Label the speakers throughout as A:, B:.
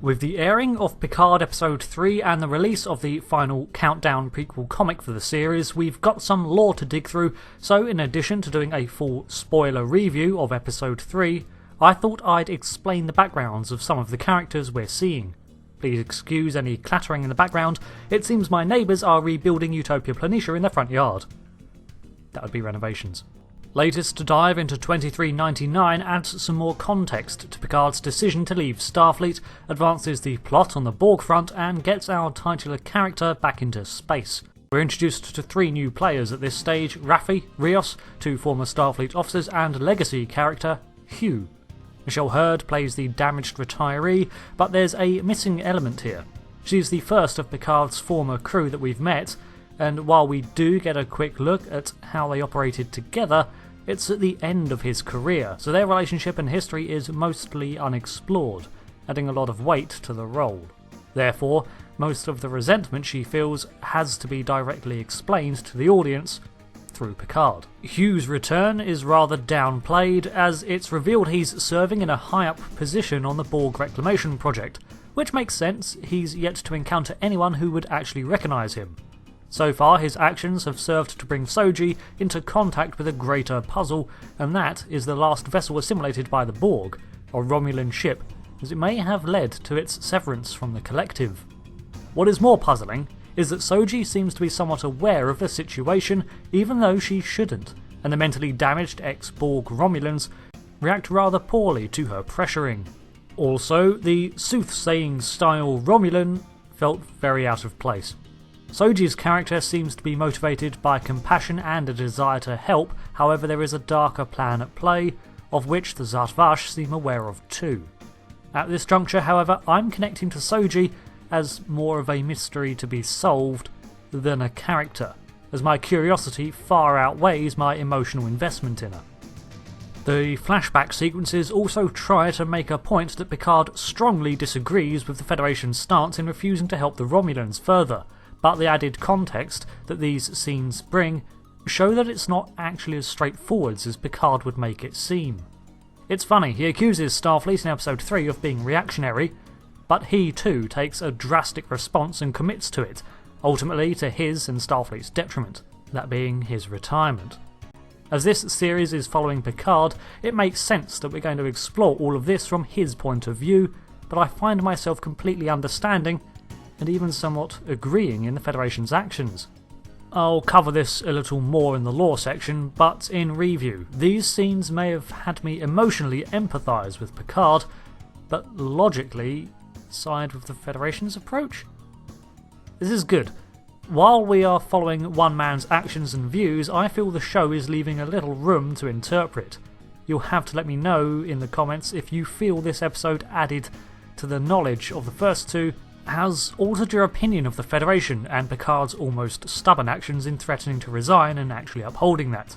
A: With the airing of Picard Episode 3 and the release of the final Countdown prequel comic for the series, we've got some lore to dig through, so in addition to doing a full spoiler review of Episode 3, I thought I'd explain the backgrounds of some of the characters we're seeing. Please excuse any clattering in the background, it seems my neighbours are rebuilding Utopia Planitia in their front yard. That would be renovations. Latest to dive into 2399 adds some more context to Picard's decision to leave Starfleet, advances the plot on the Borg front, and gets our titular character back into space. We're introduced to 3 new players at this stage: Raffi, Rios, 2 former Starfleet officers, and legacy character Hugh. Michelle Hurd plays the damaged retiree, but there's a missing element here. She's the first of Picard's former crew that we've met, and while we do get a quick look at how they operated together, it's at the end of his career, so their relationship and history is mostly unexplored, adding a lot of weight to the role. Therefore, most of the resentment she feels has to be directly explained to the audience through Picard. Hugh's return is rather downplayed, as it's revealed he's serving in a high-up position on the Borg Reclamation Project, which makes sense. He's yet to encounter anyone who would actually recognise him. So far, his actions have served to bring Soji into contact with a greater puzzle, and that is the last vessel assimilated by the Borg, a Romulan ship, as it may have led to its severance from the collective. What is more puzzling is that Soji seems to be somewhat aware of the situation, even though she shouldn't, and the mentally damaged ex-Borg Romulans react rather poorly to her pressuring. Also, the soothsaying-style Romulan felt very out of place. Soji's character seems to be motivated by compassion and a desire to help, however there is a darker plan at play, of which the Zhat Vash seem aware of too. At this juncture, however, I'm connecting to Soji as more of a mystery to be solved than a character, as my curiosity far outweighs my emotional investment in her. The flashback sequences also try to make a point that Picard strongly disagrees with the Federation's stance in refusing to help the Romulans further, but the added context that these scenes bring show that it's not actually as straightforward as Picard would make it seem. It's funny, he accuses Starfleet in Episode 3 of being reactionary, but he too takes a drastic response and commits to it, ultimately to his and Starfleet's detriment, that being his retirement. As this series is following Picard, it makes sense that we're going to explore all of this from his point of view, but I find myself completely understanding and even somewhat agreeing in the Federation's actions. I'll cover this a little more in the lore section, but in review, these scenes may have had me emotionally empathise with Picard, but logically side with the Federation's approach. This is good. While we are following one man's actions and views, I feel the show is leaving a little room to interpret. You'll have to let me know in the comments if you feel this episode added to the knowledge of the first 2 has altered your opinion of the Federation and Picard's almost stubborn actions in threatening to resign and actually upholding that.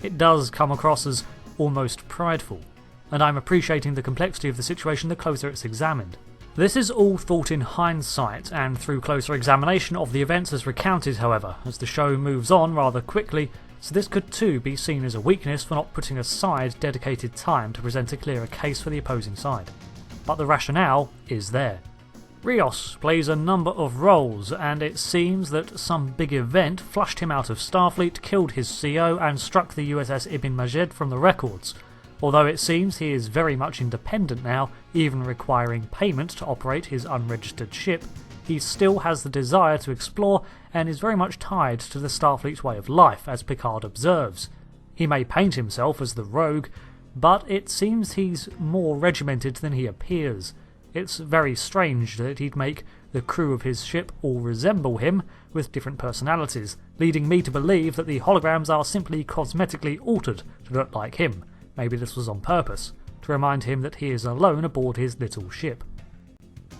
A: It does come across as almost prideful, and I'm appreciating the complexity of the situation the closer it's examined. This is all thought in hindsight and through closer examination of the events as recounted, however, as the show moves on rather quickly, so this could too be seen as a weakness for not putting aside dedicated time to present a clearer case for the opposing side. But the rationale is there. Rios plays a number of roles, and it seems that some big event flushed him out of Starfleet, killed his CO, and struck the USS Ibn Majid from the records. Although it seems he is very much independent now, even requiring payment to operate his unregistered ship, he still has the desire to explore and is very much tied to the Starfleet way of life, as Picard observes. He may paint himself as the rogue, but it seems he's more regimented than he appears. It's very strange that he'd make the crew of his ship all resemble him, with different personalities, leading me to believe that the holograms are simply cosmetically altered to look like him. Maybe this was on purpose, to remind him that he is alone aboard his little ship.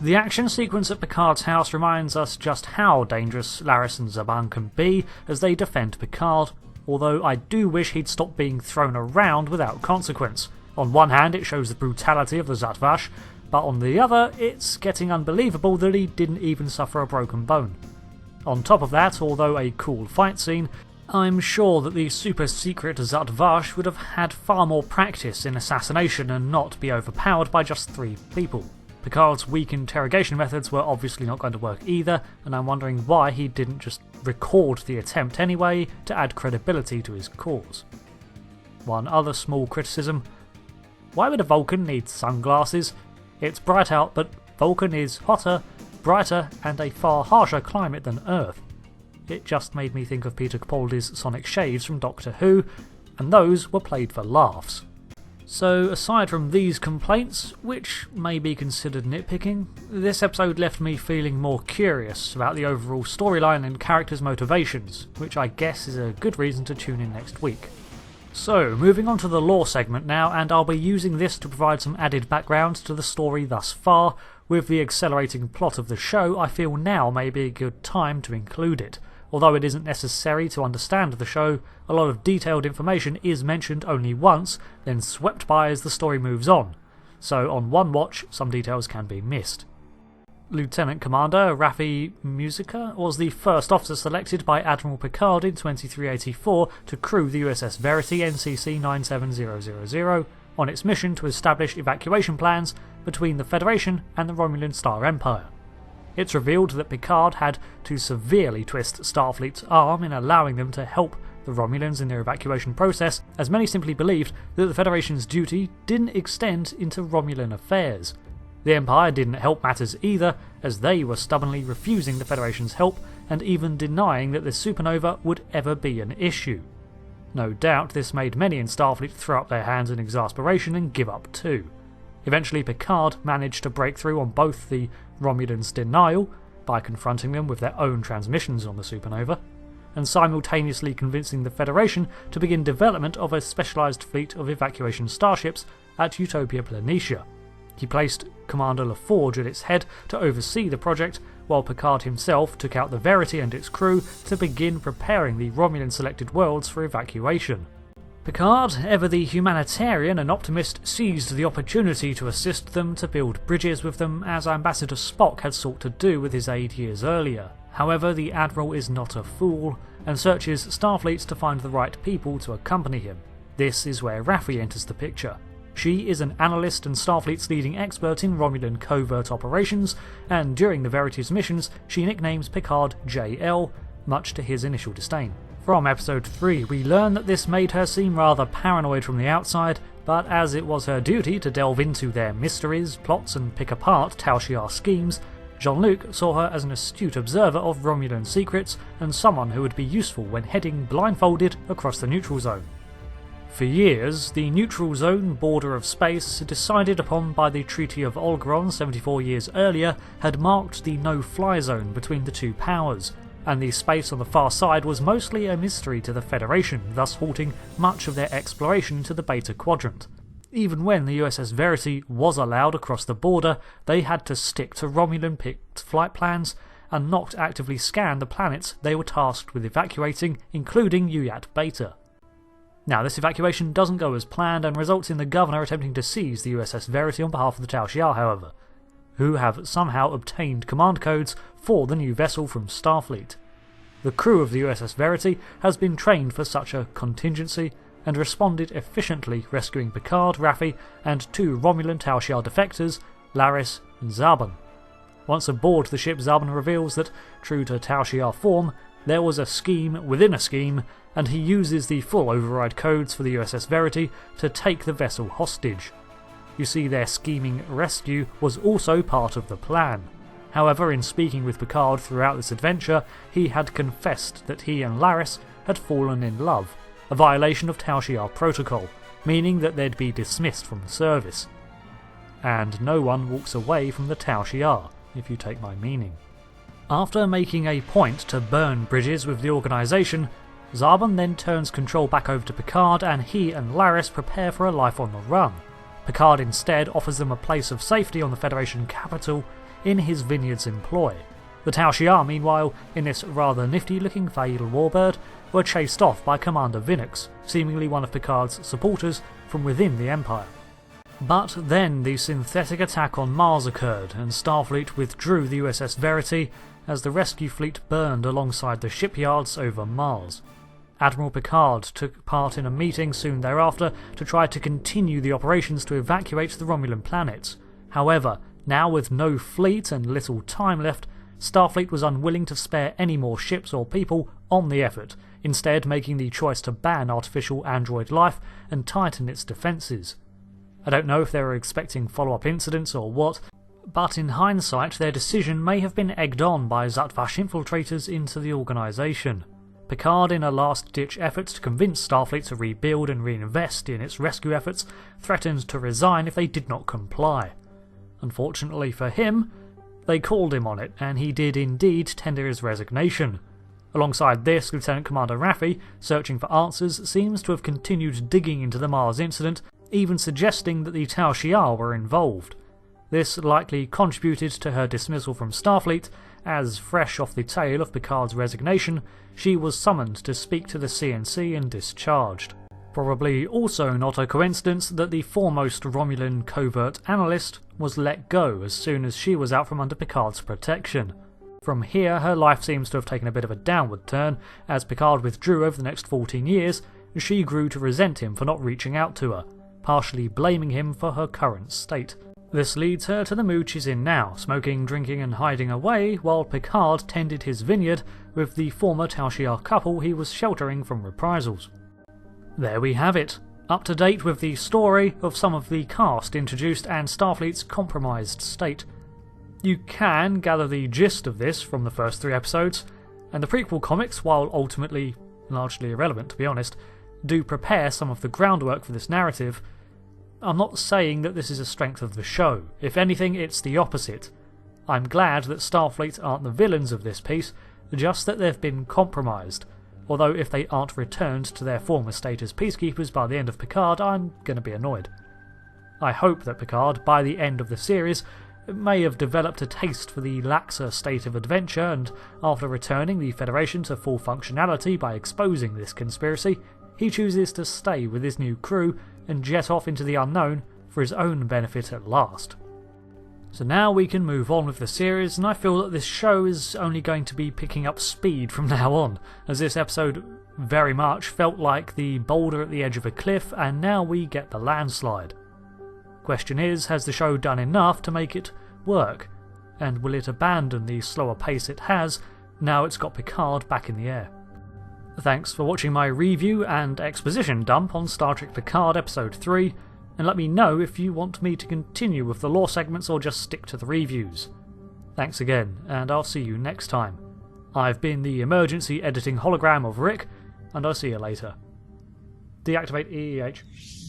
A: The action sequence at Picard's house reminds us just how dangerous Laris and Zhaban can be as they defend Picard, although I do wish he'd stop being thrown around without consequence. On one hand, it shows the brutality of the Zhat Vash, but on the other, it's getting unbelievable that he didn't even suffer a broken bone. On top of that, although a cool fight scene, I'm sure that the super secret Zhat Vash would have had far more practice in assassination and not be overpowered by just 3 people. Picard's weak interrogation methods were obviously not going to work either, and I'm wondering why he didn't just record the attempt anyway to add credibility to his cause. One other small criticism: why would a Vulcan need sunglasses? It's bright out, but Vulcan is hotter, brighter, and a far harsher climate than Earth. It just made me think of Peter Capaldi's sonic shades from Doctor Who, and those were played for laughs. So aside from these complaints, which may be considered nitpicking, this episode left me feeling more curious about the overall storyline and characters' motivations, which I guess is a good reason to tune in next week. So, moving on to the lore segment now, and I'll be using this to provide some added background to the story thus far. With the accelerating plot of the show, I feel now may be a good time to include it. Although it isn't necessary to understand the show, a lot of detailed information is mentioned only once, then swept by as the story moves on. So on one watch, some details can be missed. Lieutenant Commander Raffi Musica was the first officer selected by Admiral Picard in 2384 to crew the USS Verity NCC 97000 on its mission to establish evacuation plans between the Federation and the Romulan Star Empire. It's revealed that Picard had to severely twist Starfleet's arm in allowing them to help the Romulans in their evacuation process, as many simply believed that the Federation's duty didn't extend into Romulan affairs. The Empire didn't help matters either, as they were stubbornly refusing the Federation's help and even denying that the supernova would ever be an issue. No doubt this made many in Starfleet throw up their hands in exasperation and give up too. Eventually Picard managed to break through on both the Romulans' denial, by confronting them with their own transmissions on the supernova, and simultaneously convincing the Federation to begin development of a specialised fleet of evacuation starships at Utopia Planitia. He placed Commander LaForge at its head to oversee the project, while Picard himself took out the Verity and its crew to begin preparing the Romulan selected worlds for evacuation. Picard, ever the humanitarian and optimist, seized the opportunity to assist them to build bridges with them, as Ambassador Spock had sought to do with his aid years earlier. However, the Admiral is not a fool, and searches Starfleet to find the right people to accompany him. This is where Raffi enters the picture. She is an analyst and Starfleet's leading expert in Romulan covert operations, and during the Verity's missions she nicknames Picard JL, much to his initial disdain. From episode 3, we learn that this made her seem rather paranoid from the outside, but as it was her duty to delve into their mysteries, plots and pick apart Tal Shiar schemes, Jean-Luc saw her as an astute observer of Romulan secrets and someone who would be useful when heading blindfolded across the neutral zone. For years, the neutral zone border of space, decided upon by the Treaty of Olgeron 74 years earlier, had marked the no-fly zone between the two powers, and the space on the far side was mostly a mystery to the Federation, thus halting much of their exploration to the Beta Quadrant. Even when the USS Verity was allowed across the border, they had to stick to Romulan-picked flight plans and not actively scan the planets they were tasked with evacuating, including Uyat Beta. Now, this evacuation doesn't go as planned and results in the Governor attempting to seize the USS Verity on behalf of the Tal Shiar, however, who have somehow obtained command codes for the new vessel from Starfleet. The crew of the USS Verity has been trained for such a contingency and responded efficiently, rescuing Picard, Raffi, and two Romulan Tal Shiar defectors, Laris and Zarbon. Once aboard the ship, Zarbon reveals that, true to Tal Shiar form, there was a scheme within a scheme, and he uses the full override codes for the USS Verity to take the vessel hostage. You see, their scheming rescue was also part of the plan. However, in speaking with Picard throughout this adventure, he had confessed that he and Laris had fallen in love, a violation of Tal Shiar protocol, meaning that they'd be dismissed from the service. And no one walks away from the Tal Shiar, if you take my meaning. After making a point to burn bridges with the organisation, Zarbon then turns control back over to Picard, and he and Laris prepare for a life on the run. Picard instead offers them a place of safety on the Federation capital in his Vineyard's employ. The Tal Shiar, meanwhile, in this rather nifty-looking Fail warbird, were chased off by Commander Vinux, seemingly one of Picard's supporters from within the Empire. But then the synthetic attack on Mars occurred, and Starfleet withdrew the USS Verity as the rescue fleet burned alongside the shipyards over Mars. Admiral Picard took part in a meeting soon thereafter to try to continue the operations to evacuate the Romulan planets. However, Now, with no fleet and little time left, Starfleet was unwilling to spare any more ships or people on the effort, instead making the choice to ban artificial android life and tighten its defences. I don't know if they were expecting follow-up incidents or what, but in hindsight their decision may have been egged on by Zatvash infiltrators into the organisation. Picard, in a last-ditch effort to convince Starfleet to rebuild and reinvest in its rescue efforts, threatened to resign if they did not comply. Unfortunately for him, they called him on it, and he did indeed tender his resignation. Alongside this, Lieutenant Commander Raffi, searching for answers, seems to have continued digging into the Mars incident, even suggesting that the Tau Shiar were involved. This likely contributed to her dismissal from Starfleet, as, fresh off the tail of Picard's resignation, she was summoned to speak to the CNC and discharged. Probably also not a coincidence that the foremost Romulan covert analyst was let go as soon as she was out from under Picard's protection. From here, her life seems to have taken a bit of a downward turn. As Picard withdrew over the next 14 years, she grew to resent him for not reaching out to her, partially blaming him for her current state. This leads her to the mood she's in now, smoking, drinking and hiding away while Picard tended his vineyard with the former Tau Shiar couple he was sheltering from reprisals. There we have it, up to date with the story of some of the cast introduced and Starfleet's compromised state. You can gather the gist of this from the first 3 episodes, and the prequel comics, while ultimately largely irrelevant to be honest, do prepare some of the groundwork for this narrative. I'm not saying that this is a strength of the show. If anything, it's the opposite. I'm glad that Starfleet aren't the villains of this piece, just that they've been compromised. Although if they aren't returned to their former state as peacekeepers by the end of Picard, I'm going to be annoyed. I hope that Picard, by the end of the series, may have developed a taste for the laxer state of adventure, and after returning the Federation to full functionality by exposing this conspiracy, he chooses to stay with his new crew and jet off into the unknown for his own benefit at last. So now we can move on with the series, and I feel that this show is only going to be picking up speed from now on, as this episode very much felt like the boulder at the edge of a cliff, and now we get the landslide. Question is, has the show done enough to make it work? And will it abandon the slower pace it has, now it's got Picard back in the air? Thanks for watching my review and exposition dump on Star Trek Picard Episode 3, and let me know if you want me to continue with the lore segments or just stick to the reviews. Thanks again, and I'll see you next time. I've been the emergency editing hologram of Rick, and I'll see you later. Deactivate EEH.